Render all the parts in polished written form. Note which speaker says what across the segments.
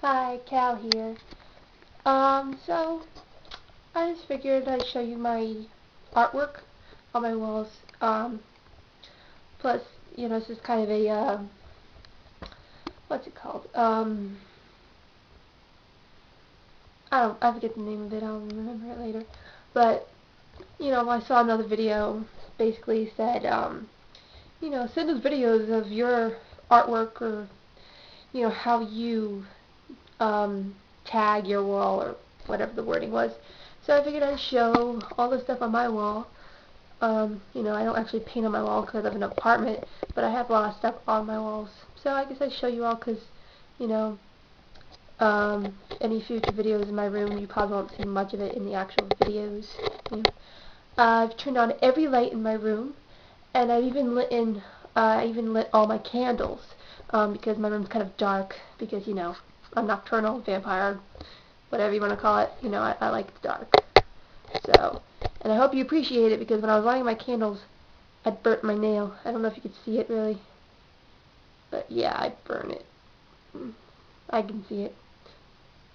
Speaker 1: Hi, Cal here. So I just figured I'd show you my artwork on my walls. Plus, this is kind of a, what's it called? I forget the name of it. I'll remember it later. But, I saw another video basically said, send us videos of your artwork or, how you tag your wall or whatever the wording was. So I figured I'd show all the stuff on my wall. I don't actually paint on my wall because I live in an apartment, but I have a lot of stuff on my walls. So I guess I'd show you all because, you know, any future videos in my room, you probably won't see much of it in the actual videos. You know. I've turned on every light in my room, and I even lit all my candles because my room's kind of dark because, a nocturnal vampire, whatever you want to call it. I like the dark. So, and I hope you appreciate it because when I was lighting my candles, I burnt my nail. I don't know if you could see it really, but yeah, I burned it. I can see it.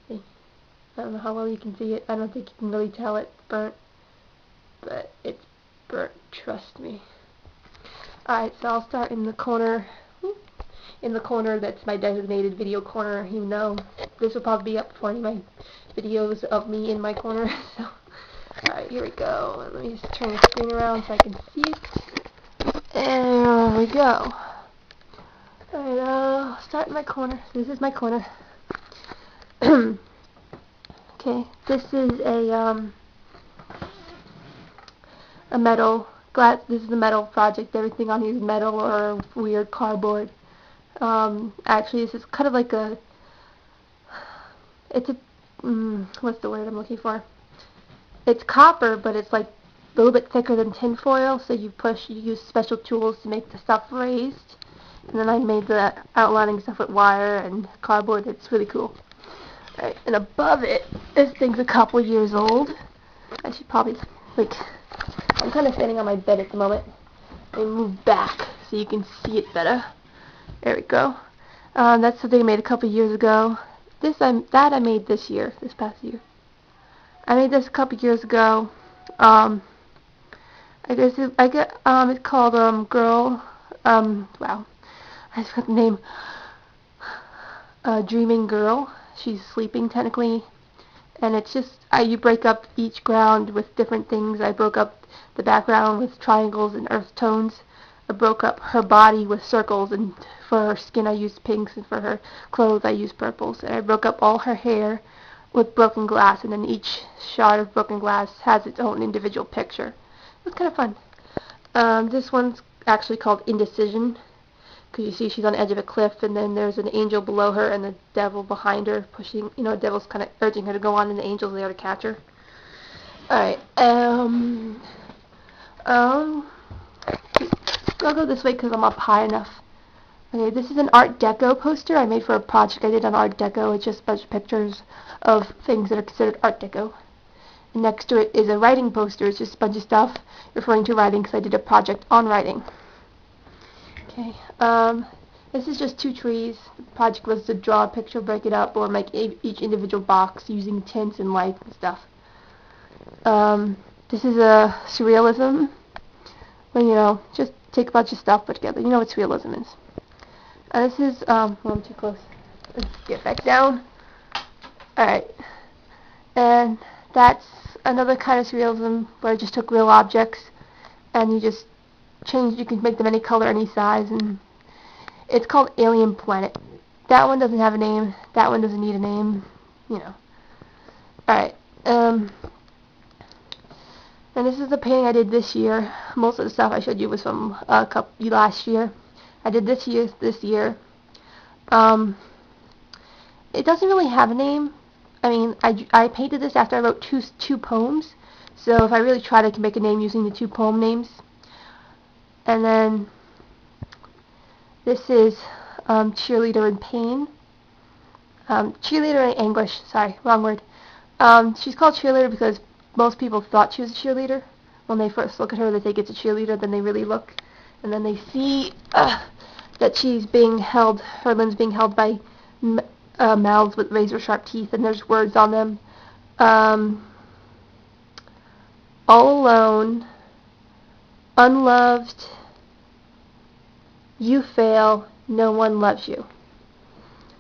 Speaker 1: See? I don't know how well you can see it. I don't think you can really tell it's burnt, but it's burnt. Trust me. Alright, so I'll start in the corner. In the corner that's my designated video corner. This will probably be up before any of my videos of me in my corner. So, alright, here we go. Let me just turn the screen around so I can see it. And there we go. Alright, I'll start in my corner. This is my corner. Okay, this is a metal glass. This is a metal project. Everything on here is metal or weird cardboard. Actually, this is kind of like it's a, what's the word I'm looking for? It's copper, but it's like a little bit thicker than tin foil, so you use special tools to make the stuff raised. And then I made the outlining stuff with wire and cardboard. It's really cool. Alright, and above it, this thing's a couple years old. I should probably, I'm kind of standing on my bed at the moment. Let me move back so you can see it better. There we go. That's something I made a couple years ago. That I made this past year. I made this a couple years ago. It's called Girl. Wow, I forgot the name. Dreaming Girl. She's sleeping technically, and it's just you break up each ground with different things. I broke up the background with triangles and earth tones. I broke up her body with circles, and for her skin I used pinks, and for her clothes I used purples. And I broke up all her hair with broken glass, and then each shot of broken glass has its own individual picture. It was kind of fun. This one's actually called Indecision, because you see she's on the edge of a cliff, and then there's an angel below her and the devil behind her pushing, the devil's kind of urging her to go on, and the angel's there to catch her. Alright, I'll go this way because I'm up high enough. Okay, this is an Art Deco poster I made for a project I did on Art Deco. It's just a bunch of pictures of things that are considered Art Deco. And next to it is a writing poster. It's just a bunch of stuff referring to writing because I did a project on writing. Okay, this is just two trees. The project was to draw a picture, break it up, or make each individual box using tints and light and stuff. This is a surrealism. When, just take a bunch of stuff put together. You know what surrealism is. And this is, I'm too close. Let's get back down. Alright. And that's another kind of surrealism where I just took real objects and you can make them any color, any size, and it's called Alien Planet. That one doesn't have a name. That one doesn't need a name. Alright. And this is the painting I did this year. Most of the stuff I showed you was from last year. I did this year. It doesn't really have a name. I mean, I painted this after I wrote two poems. So if I really tried, I could make a name using the two poem names. And then this is Cheerleader in Pain. Cheerleader in English. Sorry, wrong word. She's called Cheerleader because most people thought she was a cheerleader. When they first look at her, they think it's a cheerleader. Then they really look, and then they see that she's being held. Her limbs being held by mouths with razor sharp teeth, and there's words on them. Um, all alone, unloved, you fail, no one loves you.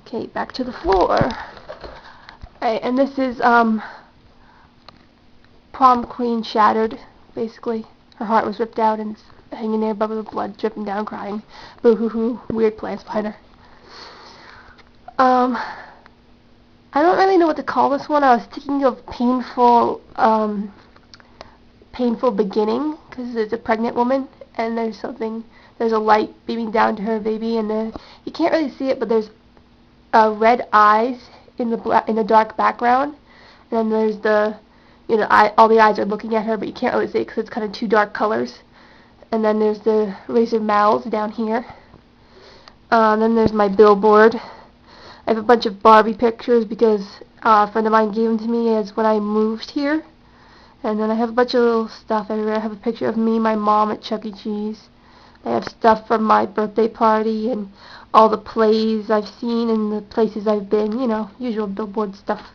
Speaker 1: Okay, back to the floor. Alright, and this is prom queen shattered, basically. Her heart was ripped out and it's hanging there, above the blood dripping down, crying. Boo hoo hoo, weird plans behind her. I don't really know what to call this one. I was thinking of painful beginning, because it's a pregnant woman, and there's a light beaming down to her baby, and you can't really see it, but there's red eyes in the dark background, and then there's all the eyes are looking at her, but you can't really see it because it's kind of two dark colors. And then there's the razor mouths down here. Then there's my billboard. I have a bunch of Barbie pictures because a friend of mine gave them to me as when I moved here. And then I have a bunch of little stuff everywhere. I have a picture of me and my mom at Chuck E. Cheese. I have stuff from my birthday party and all the plays I've seen and the places I've been, usual billboard stuff.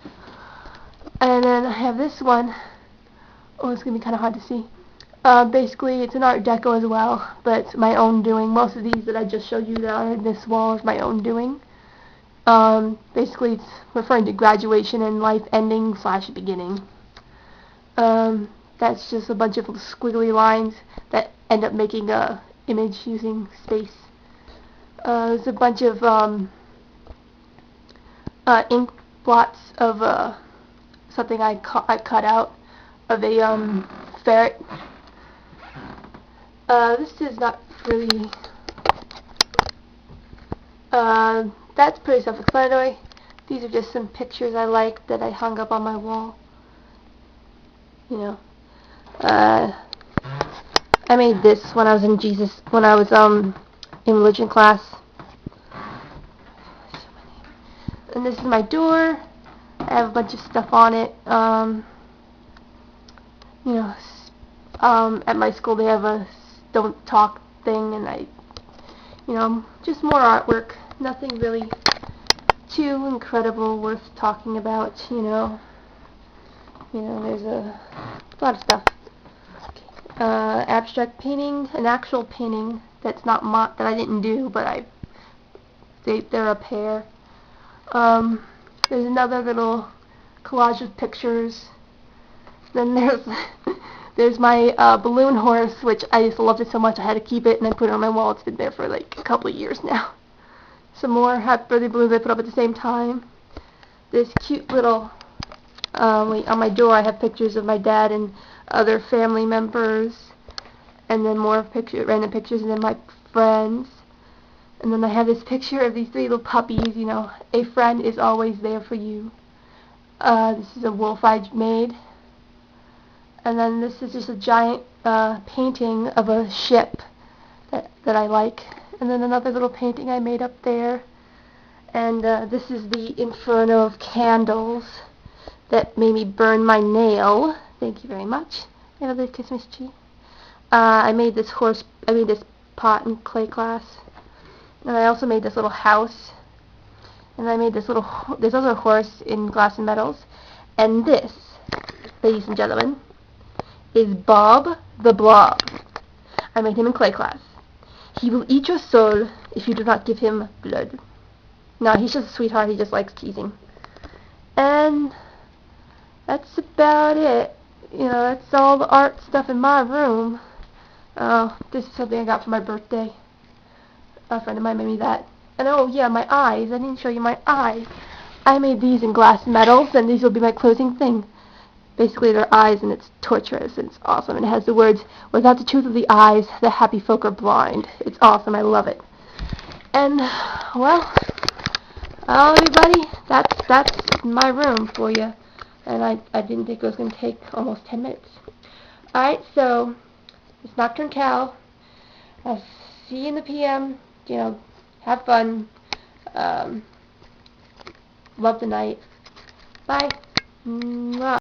Speaker 1: And then I have this one. Oh, it's going to be kind of hard to see. Basically, it's an Art Deco as well, but it's my own doing. Most of these that I just showed you that are in this wall is my own doing. Basically, it's referring to graduation and life ending / beginning. That's just a bunch of squiggly lines that end up making a image using space. There's a bunch of ink blots of something I cut out of a ferret. This is not really. That's pretty self-explanatory. These are just some pictures I like that I hung up on my wall. I made this when I was in religion class. And this is my door. I have a bunch of stuff on it. At my school they have a don't talk thing, and just more artwork. Nothing really too incredible worth talking about, there's a lot of stuff. Abstract painting, an actual painting that's not that I didn't do, but they're a pair. There's another little collage of pictures. Then there's my balloon horse, which I just loved it so much I had to keep it, and I put it on my wall. It's been there for like a couple of years now. Some more happy birthday balloons I put up at the same time. This cute little on my door I have pictures of my dad and other family members, and then more random pictures, and then my friends. And then I have this picture of these 3 little puppies, a friend is always there for you. This is a wolf I made. And then this is just a giant painting of a ship that I like. And then another little painting I made up there. And this is the inferno of candles that made me burn my nail. Thank you very much. Another Christmas tree. I made this pot in clay glass. And I also made this little house. And I made this other horse in glass and metals. And this, ladies and gentlemen, is Bob the Blob. I made him in clay glass. He will eat your soul if you do not give him blood. No, he's just a sweetheart. He just likes teasing. And that's about it. That's all the art stuff in my room. This is something I got for my birthday. A friend of mine made me that. And oh yeah, my eyes. I didn't show you my eyes. I made these in glass and metals, and these will be my closing thing. Basically, they're eyes, and it's torturous, and it's awesome. And it has the words, "Without the truth of the eyes, the happy folk are blind." It's awesome. I love it. And, well, everybody, that's my room for you. And I didn't think it was going to take almost 10 minutes. Alright, so, it's Nocturne Cal. I'll see you in the PM. Have fun. Love the night. Bye. Mwah.